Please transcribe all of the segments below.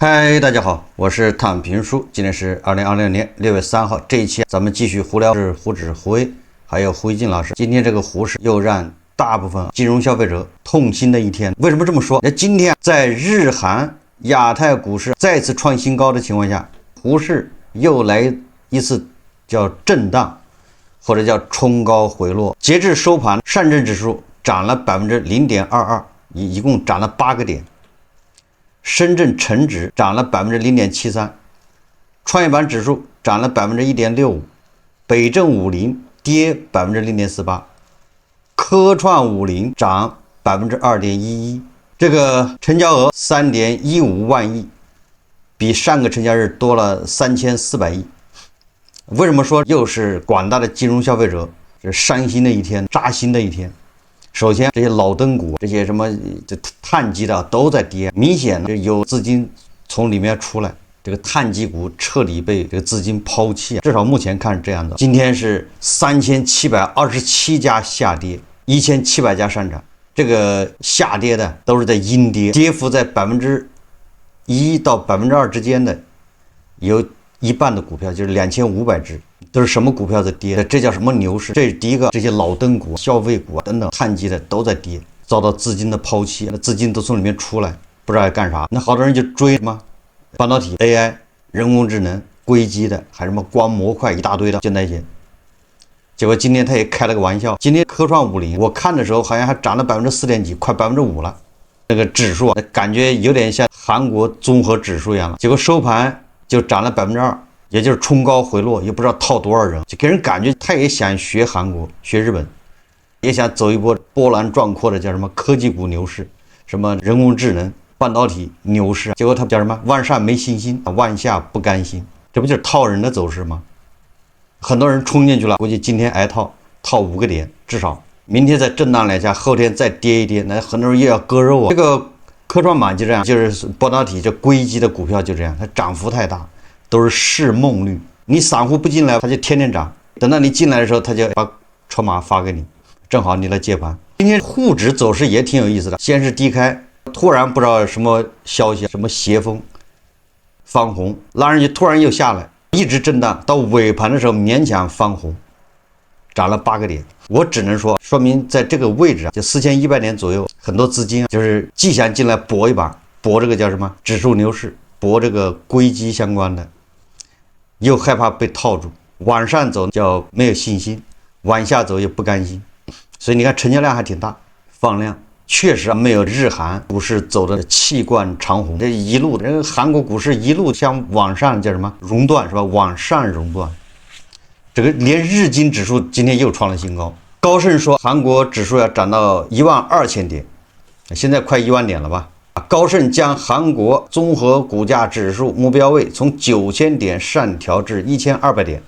嗨，大家好，我是躺平叔。今天是2026年6月3号，这一期咱們繼續胡聊，是胡指胡威，還有胡一靜老師。今天這個胡適又讓大部分金融消費者痛心的一天。為什麼這麼說？那今天在日韓亞太股市再次創新高的情況下，胡適又來一次叫震盪，或者叫衝高回落。截至收盤，上證指數漲了0.22%，一共漲了8個點。深圳成指漲了0.73%，創業板指數漲了1.65%，北證50跌0.48%，科創50漲2.11%。這個成交額3.15萬億，比上個成交日多了3400億。為什麼說又是廣大的金融消費者這傷心的一天、扎心的一天？首先，這些老燈股，這些什麼這碳基的都在跌，明顯的有資金從裡面出來，這個碳基股徹底被這個資金拋棄，至少目前看是這樣的。今天是3727家下跌，1700家上涨，這個下跌的都是在陰跌，跌幅在1%到2%之間的，有一半的股票就是2500只。都是什麼股票在跌？這叫什麼牛市？這是第一個，这些老燈股、消費股等等碳基的都在跌，遭到資金的拋棄，那資金都從裡面出來，不知道要幹啥。那好多人就追什麼半導體、AI、人工智能、硅基的，還什麼光模塊一大堆的，就那些。結果今天他也開了個玩笑，今天科創50，我看的時候好像還漲了4點幾，快5%了。這個指數感覺有點像韓國綜合指數一樣了。結果收盤就漲了2%。也就是衝高回落，也不知道套多少人，就給人感覺他也想學韓國、學日本，也想走一波波澜壯闊的叫什麼科技股牛市，什麼人工智能、半導體牛市。結果他叫什麼萬上沒信心，萬下不甘心，這不就是套人的走勢嗎？很多人衝進去了，估計今天挨套5個點，至少明天再震盪2下，後天再跌一跌，那很多人又要割肉啊。這個科創板就這樣，就是半導體這硅基的股票就這樣，它漲幅太大。都是市夢率，你散戶不進來，它就天天漲；等到你進來的時候，它就把籌碼發給你，正好你來接盤。今天沪指走勢也挺有意思的，先是低開，突然不知道什麼消息，什麼邪風翻紅，拉上去，突然又下來，一直震盪，到尾盤的時候勉強翻紅，漲了8個點。我只能說明在這個位置啊，就4100點左右，很多資金就是既想進來搏一把，搏這個叫什麼指數牛市，搏這個硅基相關的。又害怕被套住，往上走叫沒有信心，往下走又不甘心，所以你看成交量還挺大，放量確實沒有日韓股市走的氣貫長虹，這一路人韓國股市一路向往上叫什麼熔斷是吧？往上熔斷，這個連日經指數今天又創了新高。高盛說韓國指數要漲到12000點，現在快1萬點了吧？高盛將韓國綜合股價指數目標位從9000點上調至1200點，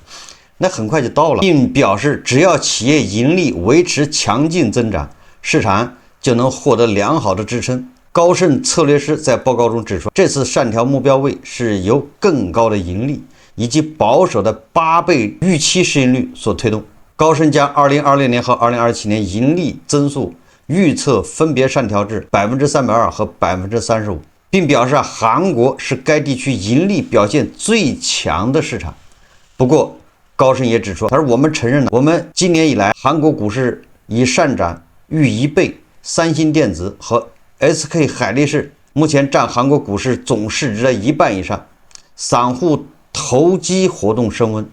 那很快就到了，並表示只要企業盈利維持強勁增長，市場就能獲得良好的支撐。高盛策略師在報告中指出，這次上調目標位是由更高的盈利以及保守的8倍預期市盈率所推動。高盛將2026年和2027年盈利增速預測分別上調至320%和35%，並表示韓國是該地區盈利表現最強的市場。不過，高盛也指出，他說我們承認，我們今年以來韓國股市已上漲逾1倍，三星電子和 SK 海力士目前占韓國股市總市值的1半以上，散戶投機活動升溫，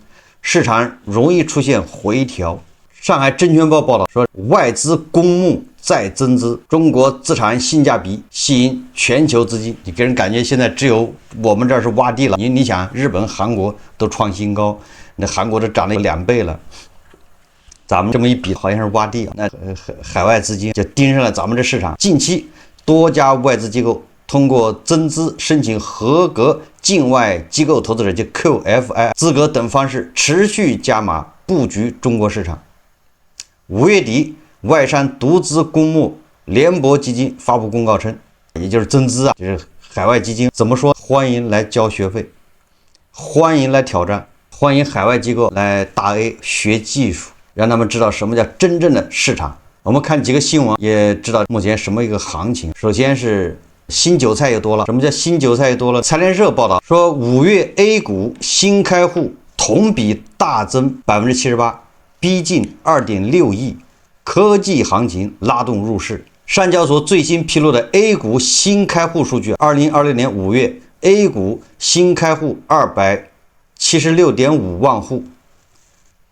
市場容易出現回調。上海證券報報道說，外資公募再增資，中國資產性價比吸引全球資金。你給人感覺現在只有我們这兒是洼地了。你想，日本、韓國都創新高，那韓國都漲了2倍了，咱們這麼一比，好像是洼地。那海外資金就盯上了咱們這市場。近期多家外資機構通過增資、申請合格境外機構投資者就 QFI 資格等方式，持續加碼布局中國市場。5月底，外商獨資公募聯博基金發布公告稱，也就是增資啊，就是海外基金怎麼說？歡迎來交學費，歡迎來挑戰，歡迎海外機構來大 A 學技術，讓他們知道什麼叫真正的市場。我們看幾個新聞，也知道目前什麼一個行情。首先是新韭菜又多了。什么叫新韭菜又多了？财联社报道说，5月 A 股新開戶同比大增78%，逼近2.6億，科技行情拉動入市。上交所最新披露的 A 股新開戶數據，2026年5月 A 股新開戶276.5萬戶，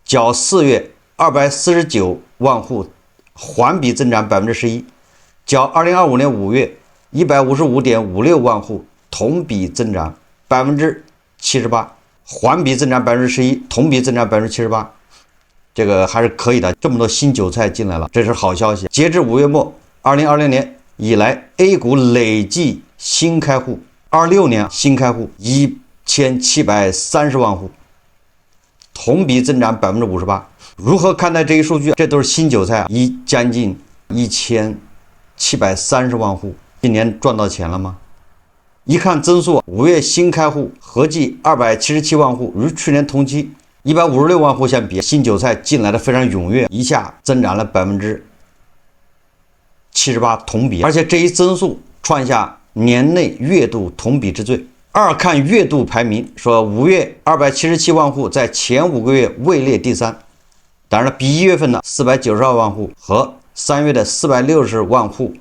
較4月249萬戶環比增長11%，較2025年5月155.56萬戶同比增長78%，環比增長11%，同比增長78%，這個還是可以的。這麼多新韭菜進來了，這是好消息。截至5月末，2020年以來 A 股累計新開戶，26年新開戶1730萬戶，同比增長58%。如何看待這一數據？這都是新韭菜啊，將近1730萬戶，今年賺到錢了嗎？一看增速，5月新開戶合計277萬戶，與去年同期156萬戶相比，新韭菜進來的非常踴躍，一下增長了78%同比，而且這一增速創下年內月度同比之最。二看月度排名，說5月277萬戶在前5個月位列第3，當然了，比1月份的492萬戶和3月的460萬戶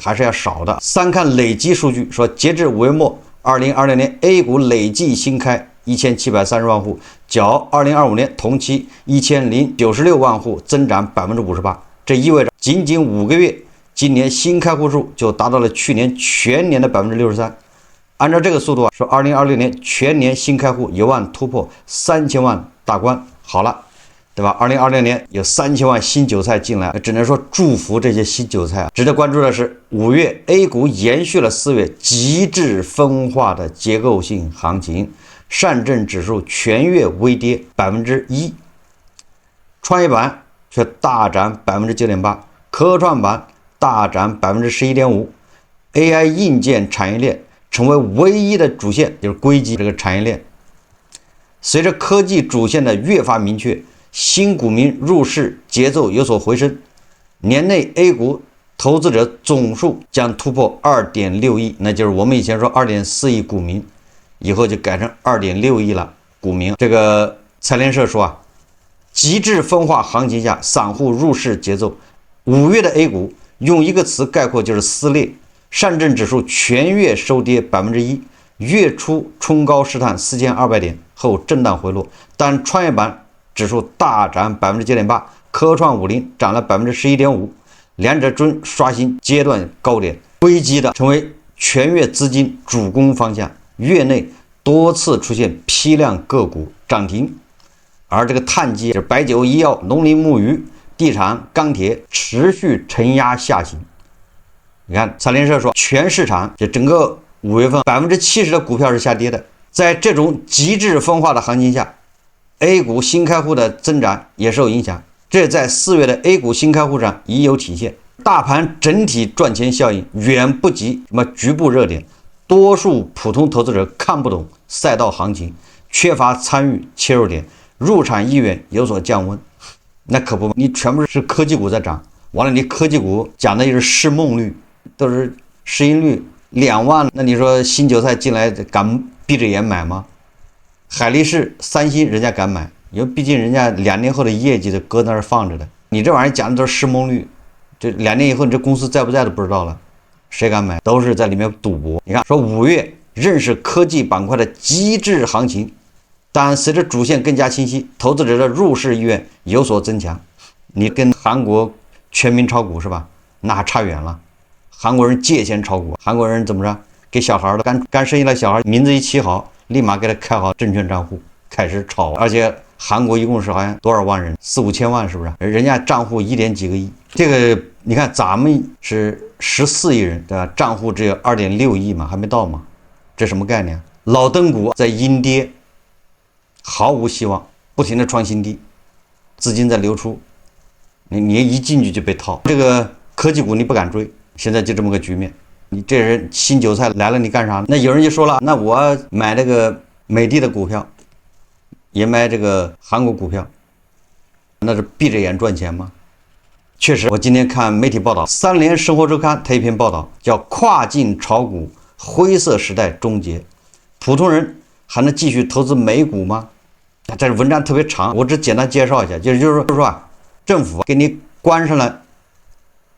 還是要少的。三看累計數據，說截至5月末，2020年 A 股累計新開1730萬戶，較2025年同期1096萬戶增長58%。這意味着僅僅5個月，今年新開戶數就達到了去年全年的63%。按照這個速度說2026年全年新開戶有望突破3000萬大關。好了，對吧？2026年有3000萬新韭菜進來，只能說祝福這些新韭菜。值得關注的是，5月 A 股延續了4月極致分化的結構性行情，上證指數全月微跌1%，創業板卻大漲9.8%，科創板大漲11.5%，AI 硬件產業鏈成為唯一的主線，就是硅基這個產業鏈。隨着科技主線的越發明確，新股民入市節奏有所回升，年內 A 股投資者總數將突破2.6億，那就是我們以前說2.4億股民，以後就改成2.6億了。股民，這個財聯社說啊，極致分化行情下，散戶入市節奏，5月的 A 股用一個詞概括就是撕裂。上證指數全月收跌1%，月初衝高試探4200點後震盪回落，但創業板指數大漲9.8%，科創50漲了11.5%，兩者均刷新階段高點，硅基的成為全月資金主攻方向，月內多次出現批量個股漲停，而這個碳基是白酒、醫藥、農林牧漁、地產、鋼鐵持續承壓下行。你看，財聯社說，全市場就整個5月份70%的股票是下跌的。在這種極致分化的行情下 ，A 股新開戶的增長也受影響，這在4月的 A 股新開戶上已有體現。大盤整體賺錢效應遠不及什麼局部熱點，多數普通投資者看不懂賽道行情，缺乏參與切入點，入場意願有所降溫。那可不，你全部是科技股在漲，完了你科技股講的也是市夢率。都是市盈率2萬，那你說新韭菜進來敢閉着眼買嗎？海力士、三星人家敢買，因為畢竟人家2年後的業績都擱在那兒放着的。你這玩意兒講的都是市夢率，這2年以後你這公司在不在都不知道了，誰敢買？都是在裡面賭博。你看，說5月認識科技板塊的極致行情，但隨着主線更加清晰，投資者的入市意願有所增強。你跟韓國全民炒股是吧？那還差遠了。韓國人借錢炒股，韓國人怎麼着？給小孩的剛生下來小孩名字一起好，立馬給他開好證券賬戶，開始炒。而且韓國一共是好像多少萬人，4、5千萬是不是？人家賬戶1點幾個億，這個你看咱們是14億人，對吧？賬戶只有2.6億嘛，還沒到嘛，這什麼概念？老登股在陰跌，毫無希望，不停的創新低，資金在流出，你一進去就被套。這個科技股你不敢追。現在就這麼個局面，你這人新韭菜來了，你幹啥？那有人就說了，那我買這個美的的股票，也買這個韓國股票，那是閉着眼賺錢嗎？確實，我今天看媒體報道，三聯生活週刊它一篇報道叫跨境炒股灰色時代終結，普通人還能繼續投資美股嗎？這文章特別長，我只簡單介紹一下，就是說啊，政府給你關上了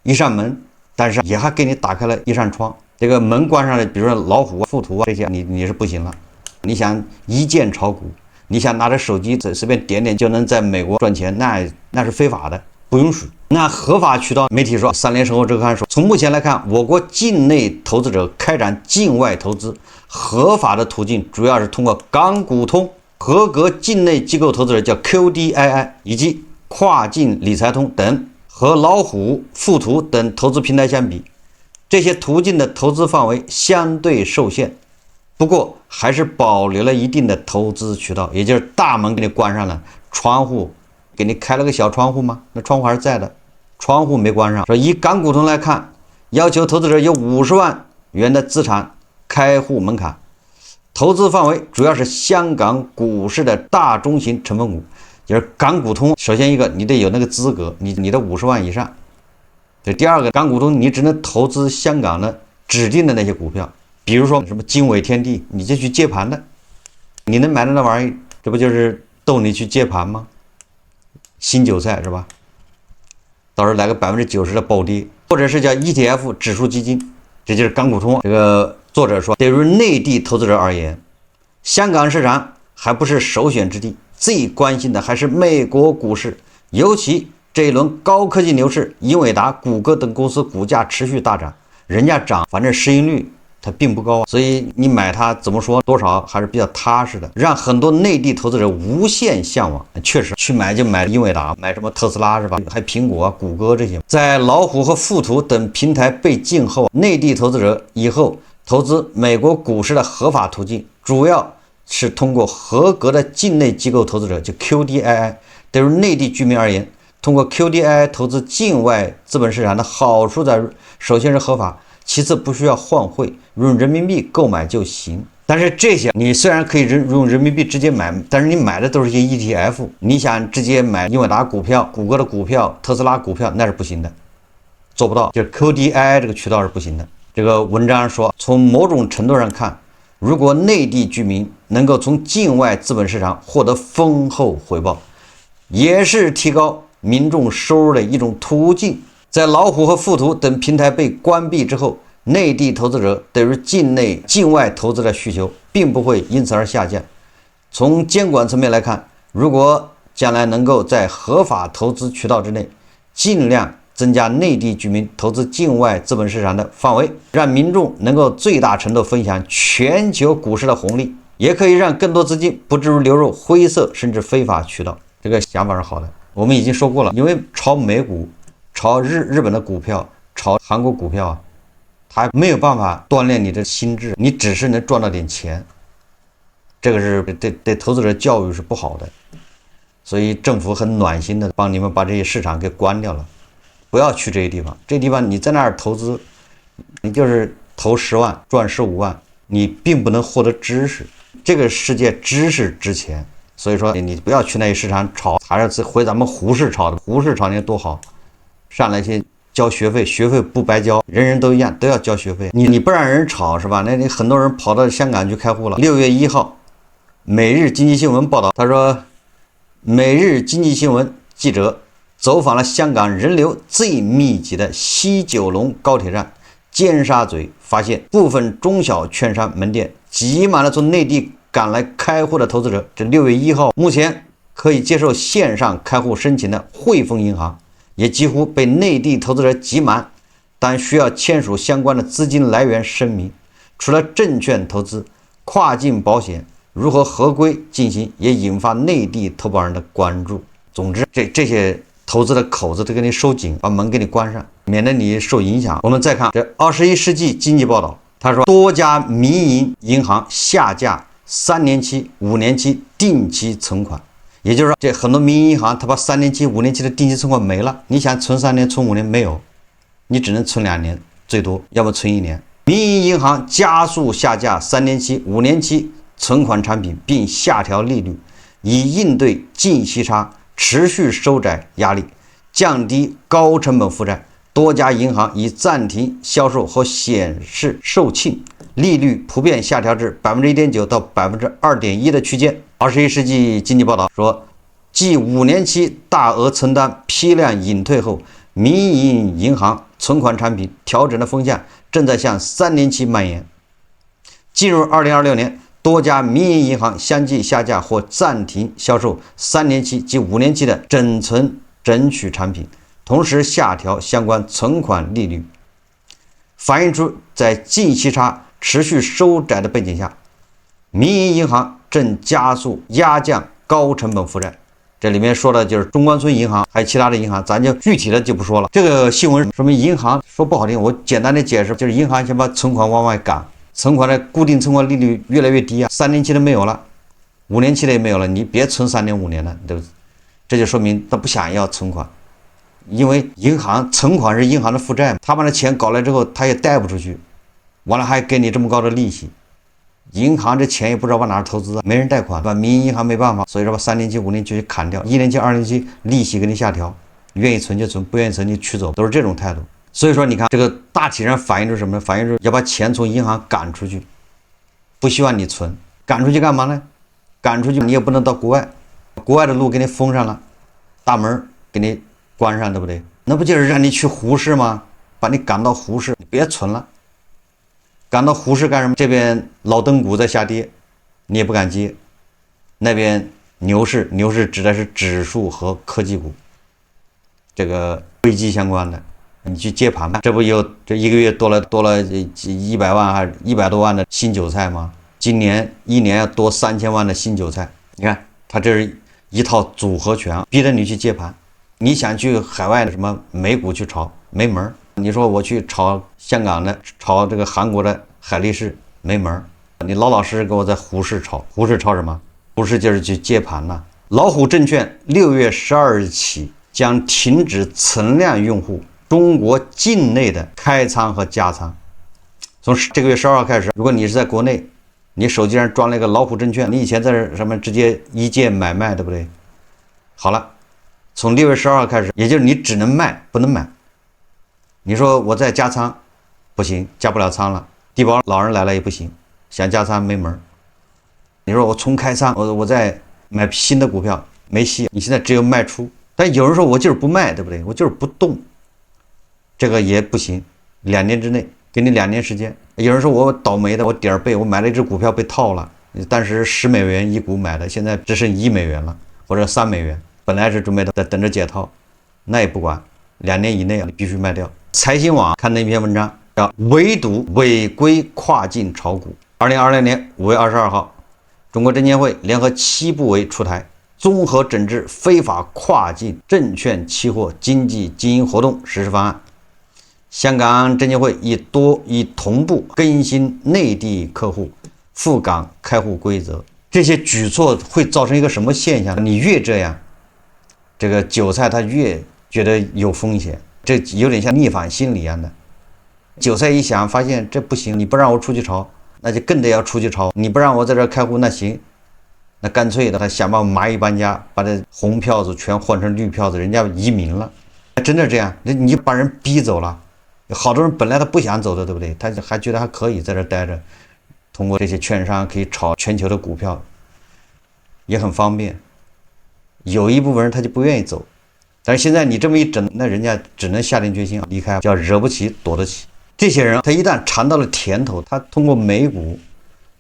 一扇門，但是也還給你打開了一扇窗。這個門關上了，比如說老虎啊、富途啊這些，你是不行了。你想一鍵炒股，你想拿着手机隨便點點就能在美国賺錢，那是非法的，不允許。那合法渠道，媒體說，三联生活週刊說，从目前來看，我國境內投資者開展境外投資合法的途徑主要是通過港股通，合格境內機構投資者叫 QDII 以及跨境理財通等。和老虎、富途等投資平台相比，這些途徑的投資範圍相對受限，不過還是保留了一定的投資渠道，也就是大門給你關上了，窗戶給你開了個小窗戶嗎？那窗戶還是在的，窗戶沒關上。說以港股通來看，要求投資者有50萬元的資產開戶門檻，投資範圍主要是香港股市的大中型成分股。就是港股通，首先一個你得有那個資格，你的50万以上。这第二個，港股通你只能投資香港的指定的那些股票，比如说什么經緯天地，你就去接盤的，你能買的那玩意兒，這不就是逗你去接盤嗎？新韭菜是吧？到時候來個90%的暴跌，或者是叫 ETF 指數基金，這就是港股通。這個作者說，對於內地投資者而言，香港市場還不是首選之地。最關心的還是美國股市，尤其這一輪高科技牛市，英偉達、谷歌等公司股價持續大漲，人家漲，反正市盈率它並不高，所以你買它怎麼說多少還是比較踏實的，讓很多內地投資者無限向往。確實去買就買英偉達，買什麼特斯拉是吧？還蘋果啊、谷歌這些。在老虎和富途等平台被禁後，內地投資者以後投資美國股市的合法途徑，主要是通過合格的境內機構投資者，就 QDII。對於內地居民而言，通過 QDII 投資境外資本市場的好處在，首先是合法，其次不需要換匯，用人民幣購買就行。但是這些你雖然可以用人民幣直接買，但是你買的都是一些 ETF， 你想直接買英偉達股票、谷歌的股票、特斯拉股票，那是不行的，做不到。就是 QDII 這個渠道是不行的。這個文章說，從某種程度上看，如果內地居民能夠從境外資本市場獲得豐厚回報，也是提高民眾收入的一種途徑。在老虎和富途等平台被關閉之後，內地投資者對於境外投資的需求並不會因此而下降。從監管層面來看，如果將來能夠在合法投資渠道之內，盡量增加內地居民投資境外資本市場的範圍，讓民眾能夠最大程度分享全球股市的紅利，也可以讓更多資金不至於流入灰色甚至非法渠道。這個想法是好的。我們已經說過了，因為炒美股、炒日本的股票、炒韓國股票啊，它沒有辦法鍛鍊你的心智，你只是能賺到點錢，這個是對投資者教育是不好的。所以政府很暖心的幫你們把這些市場給關掉了。不要去這些地方，這地方你在那兒投資，你就是投10萬賺15萬，你並不能獲得知識。這個世界知識值錢，所以說你不要去那些市場炒，還是回咱們胡市炒的。胡市炒那多好，上來去交學費，學費不白交，人人都一樣，都要交學費。你不讓人炒是吧？那你很多人跑到香港去開戶了。6月1號，每日經濟新聞報道，他說，每日經濟新聞記者走訪了香港人流最密集的西九龍高鐵站尖沙咀，發現部分中小券商門店擠滿了從內地趕來開戶的投資者。這6月1號，目前可以接受線上開戶申請的匯豐銀行也幾乎被內地投資者擠滿，但需要簽署相關的資金來源聲明。除了證券投資，跨境保險如何合規進行，也引發內地投保人的關注。總之，這些投資的口子都給你收緊，把門給你關上，免得你受影響。我們再看這21世紀經濟報道，他說多家民營銀行下架3年期、5年期定期存款，也就是說，這很多民營銀行他把3年期、5年期的定期存款沒了。你想存3年、存5年沒有，你只能存2年，最多要麼存1年。民營銀行加速下架3年期、5年期存款產品，並下調利率，以應對净息差持續收窄壓力。降低高成本負債。多家银行已暫停銷售和顯示售罄，利率普遍下調至 1.9% 到 2.1% 的區間。21世紀經濟報道說，繼5年期大額承擔批量隱退後，民營銀行存款產品調整的風向正在向3年期蔓延。進入2026年，多家民營銀行相繼下架或暫停銷售3年期及5年期的整存整取產品，同時下調相關存款利率，反映出在净息差持續收窄的背景下，民營銀行正加速壓降高成本負債。這裡面說的就是中關村銀行，還有其他的銀行，咱就具體的就不說了。這個新聞說明银行說不好聽，我簡單的解釋，就是銀行先把存款往外趕，存款的固定存款利率越来越低啊，3年期的没有了，5年期的也没有了，你別存3年5年了，对不对？这就說明他不想要存款。因為銀行存款是銀行的負債，他把那錢搞來之後，他也貸不出去，完了還給你這麼高的利息，銀行這錢也不知道往哪兒投資啊，沒人貸款，把民營銀行沒辦法，所以說把3年期5年期砍掉，1年期2年期利息給你下調，願意存就存，不願意存就取走，都是這種態度。所以說你看這個大體上反映出什麼呢？反映出要把錢從銀行趕出去，不希望你存，趕出去幹嘛呢？趕出去你也不能到國外，國外的路給你封上了，大門給你關上，对不对？那不就是讓你去胡市嗎？把你趕到胡市，你別存了。趕到胡市幹什麼？這邊老登股在下跌，你也不敢接。那邊牛市，牛市指的是指數和科技股，這個危機相關的，你去接盤吧。這不有這一個月多了100萬還是100多萬的新韭菜嗎？今年1年要多3000萬的新韭菜。你看，它這是一套組合拳，逼着你去接盤。你想去海外的什麼美股去炒，沒門兒。你說我去炒香港的，炒這個韓國的海力士，沒門兒。你老老實實給我在胡市炒，胡市炒什麼？胡市就是去接盤了。老虎證券6月12日起將停止存量用戶中國境內的開倉和加倉。從這個月12號開始，如果你是在國內，你手機上裝了一個老虎證券，你以前在這什麼直接一鍵買賣，對不對？好了。從6月12號開始，也就是你只能賣不能買。你說我再加倉，不行，加不了倉了。地保老人來了也不行，想加倉沒門。你說我重開倉，我再買新的股票沒戲。你现在只有賣出，但有人說我就是不賣，對不对？我就是不動，這個也不行。2年之內給你2年時間。有人說我倒霉的，我點兒背，我買了一只股票被套了，但是10美元一股買的，現在只剩1美元了，或者3美元。本來是準備的等着解套，那也不管，2年以內你必須賣掉。財新網看那篇文章叫圍堵違規跨境炒股。2020年5月22號，中國證監會聯合7部委出台綜合整治非法跨境證券期貨經紀經營活動實施方案。香港證監會已同步更新內地客戶赴港開戶規則。這些舉措會造成一個什麼現象？你越這樣，這個韭菜他越覺得有風險，這有點像逆反心理一樣的。韭菜一想發現這不行，你不讓我出去炒，那就更得要出去炒。你不讓我在這開戶，那行，那乾脆的他想辦法螞蟻搬家，把這紅票子全換成綠票子，人家移民了。真的這樣，你就把人逼走了。好多人本來他不想走的，對不對？他還覺得還可以在這待着，通過這些券商可以炒全球的股票，也很方便。有一部分人他就不願意走，但是現在你這麼一整，那人家只能下定決心離開，叫惹不起躲得起。這些人他一旦嘗到了甜頭，他通過美股，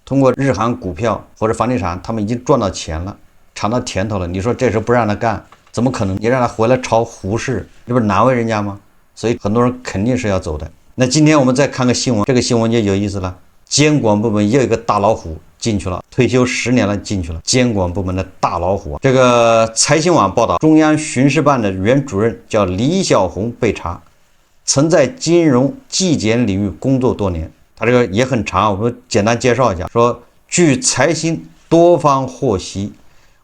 通過日韓股票或者房地產，他們已經賺到錢了，嘗到甜頭了。你說這時候不讓他幹，怎麼可能？你讓他回來炒胡市，這不是難為人家嗎？所以很多人肯定是要走的。那今天我們再看個新聞，這個新聞就有意思了。監管部門又有一個大老虎進去了，退休10年了進去了。監管部門的大老虎，這個財新網報道，中央巡視辦的原主任叫李小紅被查，曾在金融紀檢領域工作多年。他這個也很長，我們簡單介紹一下。說據財新多方獲悉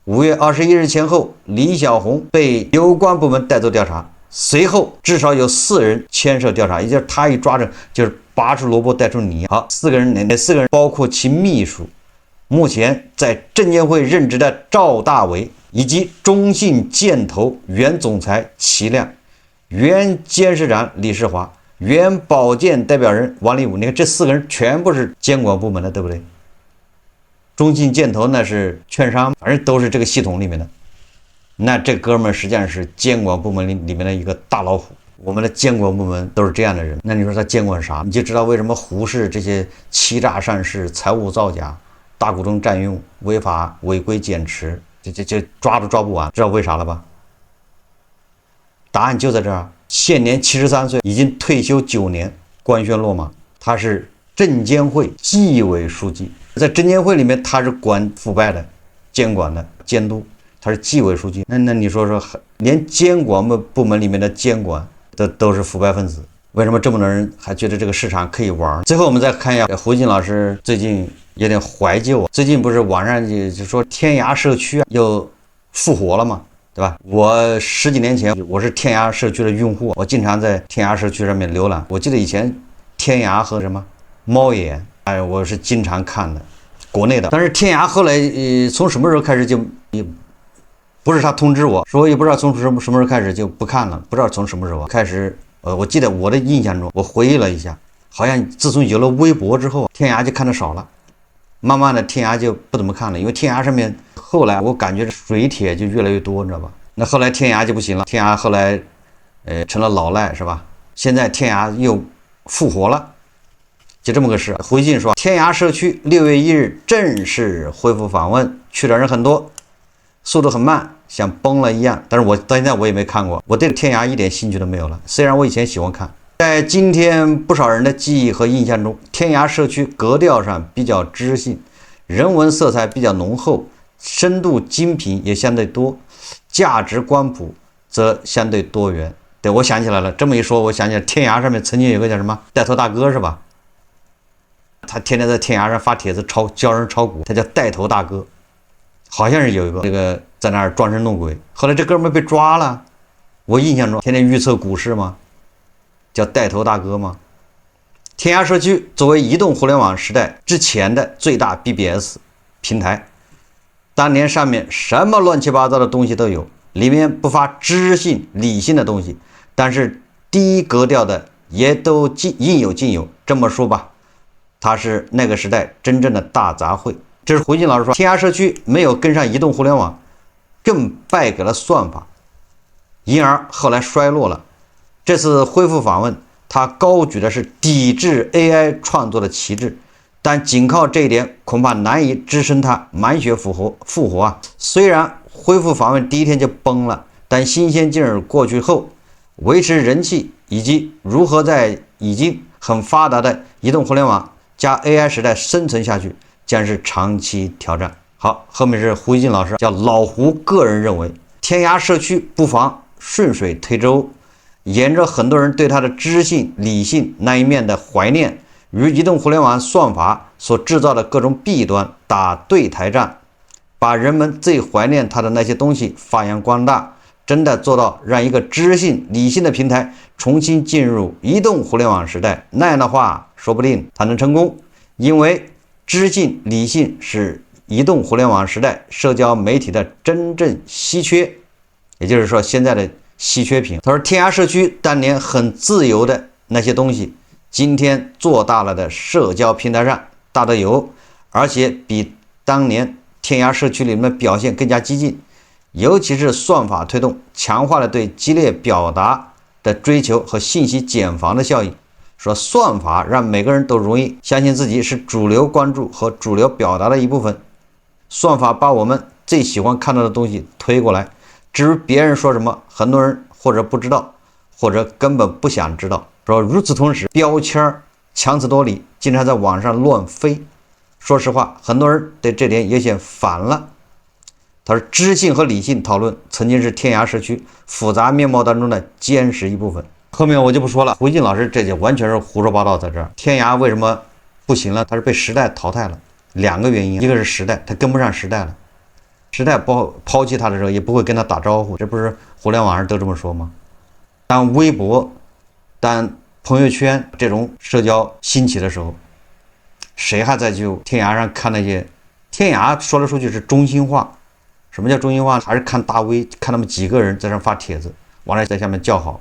，5月21日前後，李小紅被有關部門帶走調查，隨後至少有4人牽涉調查，也就是他一抓着就是拔出蘿蔔帶出泥。好，4個人，哪4個人？包括其秘書，目前在證監會任職的趙大偉，以及中信建投原總裁祁亮，原監視长李世华，原保监代表人王立武。你看这4个人全部是监管部门的，对不对？中信建投那是券商，反正都是这个系统裡面的。那这哥们实际上是监管部门裡面的一个大老虎。我們的監管部門都是這樣的人，那你說他監管啥？你就知道為什麼胡適這些欺詐善事、財務造假、大股東佔用、違法違規減持，就抓都抓不完，知道為啥了吧？答案就在這兒。現年73歲，已經退休9年，官宣落馬。他是證監會紀委書記，在證監會裡面他是管腐敗的、監管的、監督，他是紀委書記。那你說連監管部門裡面的監管都是腐敗分子，為什麼這麼多人還覺得這個市場可以玩？最後我們再看一下胡錦老師最近有點懷舊，最近不是網上就說天涯社區又復活了嘛，對吧？我10幾年前我是天涯社區的用戶，我經常在天涯社區上面瀏覽。我記得以前天涯和什麼貓眼，哎，我是經常看的，國內的。但是天涯後來從什麼時候開始就不是他通知我說，也不知道從什麼時候開始就不看了，不知道從什麼時候開始。我記得我的印象中，我回憶了一下，好像自從有了微博之後，天涯就看得少了，慢慢的天涯就不怎麼看了，因為天涯上面後來我感覺水帖就越來越多，你知道吧？那後來天涯就不行了，天涯後來成了老賴，是吧？現在天涯又復活了，就這麼個事。回信說，天涯社區6月1日正式恢復訪問，去的人很多，速度很慢，像崩了一樣。但是我到現在我也沒看過，我對天涯一點興趣都沒有了。雖然我以前喜歡看，在今天不少人的記憶和印象中，天涯社區格調上比較知性，人文色彩比較濃厚，深度精品也相對多，價值光譜則相對多元。對，我想起來了，這麼一說，我想起來天涯上面曾經有個叫什麼帶頭大哥，是吧？他天天在天涯上發帖子教人炒股，他叫帶頭大哥。好像是有一個這個在那兒裝神弄鬼，後來這哥們被抓了。我印象中天天預測股市嘛，叫帶頭大哥嘛。天涯社區作為移動互聯網時代之前的最大 BBS 平台，當年上面什麼亂七八糟的東西都有，裡面不乏知性理性的東西，但是低格調的也都應有盡有。這麼說吧，它是那個時代真正的大雜燴。這是回信老師說，天涯社區沒有跟上移動互聯網，更敗給了算法，因而後來衰落了。這次恢復訪問，他高舉的是抵制 AI 創作的旗幟，但僅靠這一點恐怕難以支撐他滿血復活啊！雖然恢復訪問第一天就崩了，但新鮮勁兒過去後，維持人氣以及如何在已經很發達的移動互聯網加 AI 時代生存下去，將是長期挑戰。好，後面是胡一進老師，叫老胡個人認為，天涯社區不妨順水推舟，沿着很多人對他的知性理性那一面的懷念，與移動互聯網算法所製造的各種弊端打對台戰，把人們最懷念他的那些東西發揚光大，真的做到讓一個知性理性的平台重新進入移動互聯網時代，那樣的話說不定他能成功，因為知性理性是移動互聯網時代社交媒體的真正稀缺，也就是說現在的稀缺品。他說天涯社區當年很自由的那些東西，今天做大了的社交平台上大得有，而且比當年天涯社區裡面的表現更加激進，尤其是算法推動，強化了對激烈表達的追求和信息繭房的效應。說算法讓每個人都容易相信自己是主流關注和主流表達的一部分，算法把我們最喜歡看到的東西推過來，至於別人說什麼，很多人或者不知道，或者根本不想知道。說如此同時，標籤強詞奪理，經常在網上亂飛。說實話，很多人對這點有些煩了。他說知性和理性討論曾經是天涯社區複雜面貌當中的堅實一部分。後面我就不說了，胡一進老師這就完全是胡說八道。在這兒天涯為什麼不行了？他是被時代淘汰了，兩個原因，一個是時代，他跟不上時代了，時代拋棄他的時候也不會跟他打招呼，這不是互聯網上都這麼說嗎？當微博、當朋友圈這種社交興起的時候，誰還在就天涯上看那些？天涯說來說去是中心化，什麼叫中心化？還是看大 V，看他們幾個人在上發帖子。完了在下面叫好，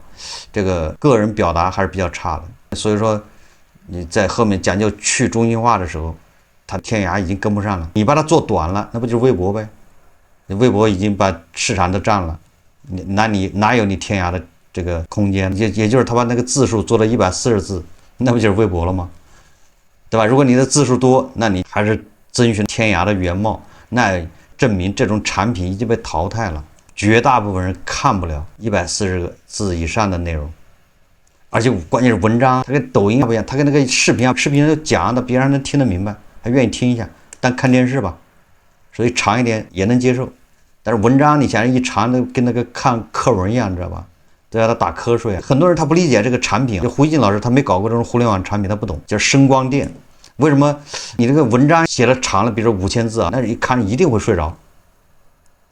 這個個人表達還是比較差的。所以說你在後面講究去中心化的時候，它天涯已經跟不上了。你把它做短了，那不就是微博呗？微博已經把市场都占了，你哪有你天涯的这個空間？也就是他把那個字數做到140字，那不就是微博了嗎？對吧？如果你的字數多，那你還是遵循天涯的原貌，那證明這種產品已經被淘汰了。絕大部分人看不了140個字以上的內容，而且關鍵是文章，它跟抖音不一樣，它跟那個視頻都講的，別人能聽得明白，還願意聽一下。但看電視吧，所以長一點也能接受。但是文章你想一長的跟那個看課文一樣，你知道吧？对啊，他打瞌睡。很多人他不理解這個產品，就胡一靜老師他沒搞過這種互聯網產品，他不懂，叫聲光電。為什麼你這個文章寫的長了，比如說5000字啊，那一看一定會睡着。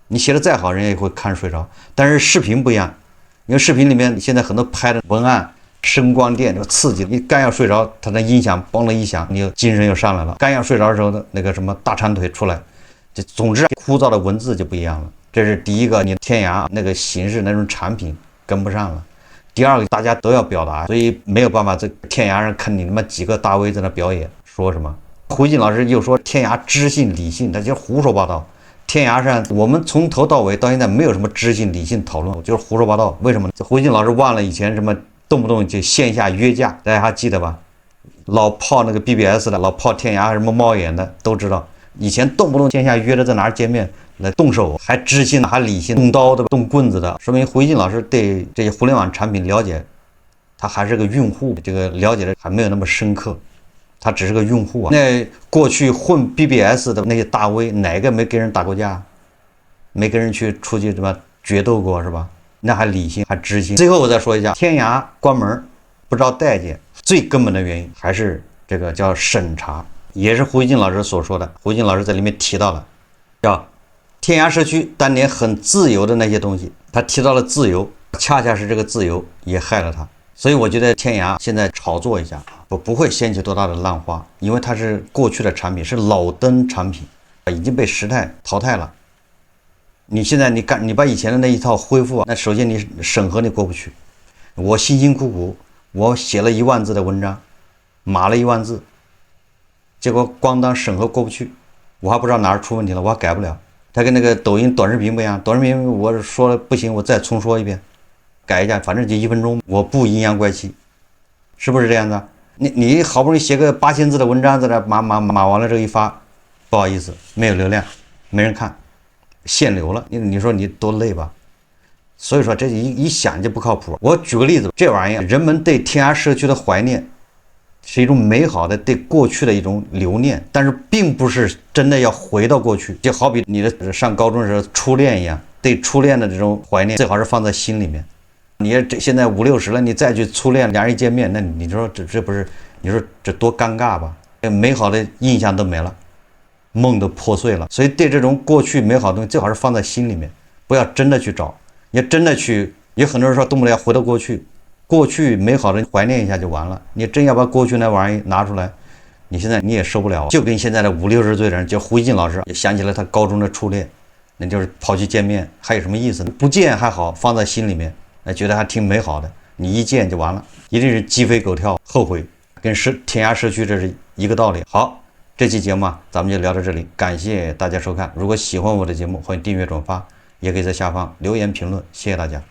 你寫的再好，人家也會看睡着。但是視頻不一樣，因為視頻裡面現在很多拍的文案，声光電这個刺激，你剛要睡着，它的音響嘣了一響，你精神又上來了。剛要睡着的時候，那個什麼大長腿出來，就總之枯燥的文字就不一樣了。這是第一個，你天涯那個形式那種產品跟不上了。第二個，大家都要表達，所以沒有辦法在天涯上看你他媽幾個大 V 在那表演說什麼。胡一靜老師又說天涯知性理性，他就是胡說八道。天涯上我們從頭到尾到現在沒有什麼知性理性討論，就是胡說八道。為什麼？胡一靜老師忘了以前什麼動不動就線下約架，大家還記得吧？老泡那個 BBS 的，老泡天涯什麼貓眼的都知道，以前動不動線下約着在哪兒見面來動手，還知性的，還理性，動刀的，動棍子的，說明胡一靜老師對這些互聯網產品了解，他還是個用戶，這個了解的還沒有那麼深刻，他只是個用戶啊。那過去混 BBS 的那些大 V，哪個沒跟人打過架，沒跟人出去什麼決鬥過是吧？那還理性，還知性。最後我再說一下，天涯關門不招待見，最根本的原因還是這個叫審查，也是胡一靜老師所說的。胡一靜老師在裡面提到了，叫天涯社區當年很自由的那些東西，他提到了自由，恰恰是這個自由也害了他。所以我覺得天涯現在炒作一下，不會掀起多大的浪花，因為它是過去的產品，是老登產品，已經被時代淘汰了。你現在你把以前的那一套恢復啊，那首先你審核你過不去。我辛辛苦苦我寫了1萬字的文章，碼了1萬字，結果咣當審核過不去，我還不知道哪兒出問題了，我還改不了。它跟那個抖音短視頻不一樣，短視頻我說了不行，我再重說一遍，改一下，反正就1分鐘，我不陰陽怪氣，是不是這樣子？你好不容易寫個8000字的文章，在這碼完了之後一發，不好意思，沒有流量，沒人看，限流了。你說你多累吧？所以說這一想就不靠譜。我舉個例子，這玩意兒，人們對天涯社區的懷念是一種美好的對過去的一種留念，但是並不是真的要回到過去。就好比你的上高中的时候初戀一樣，對初戀的這種懷念最好是放在心裡面。你現在50、60了，你再去初戀，兩人一見面，那你說這不是，你說這多尷尬吧？美好的印象都沒了，夢都破碎了。所以對這種過去美好的東西最好是放在心裡面，不要真的去找。你真的去，有很多人說动不了要回到過去，過去美好的懷念一下就完了。你真要把过去那玩意拿出來，你现在你也受不了。就跟现在的50、60歲的人，就胡一靜老師也想起了他高中的初戀，那就是跑去見面，還有什麼意思呢？不見還好，放在心裡面，那覺得還挺美好的。你一見就完了，一定是雞飛狗跳，後悔。跟天涯社區這是一個道理。好，這期節目咱們就聊到這裡，感謝大家收看。如果喜歡我的節目，歡迎訂閱轉發，也可以在下方留言評論，謝謝大家。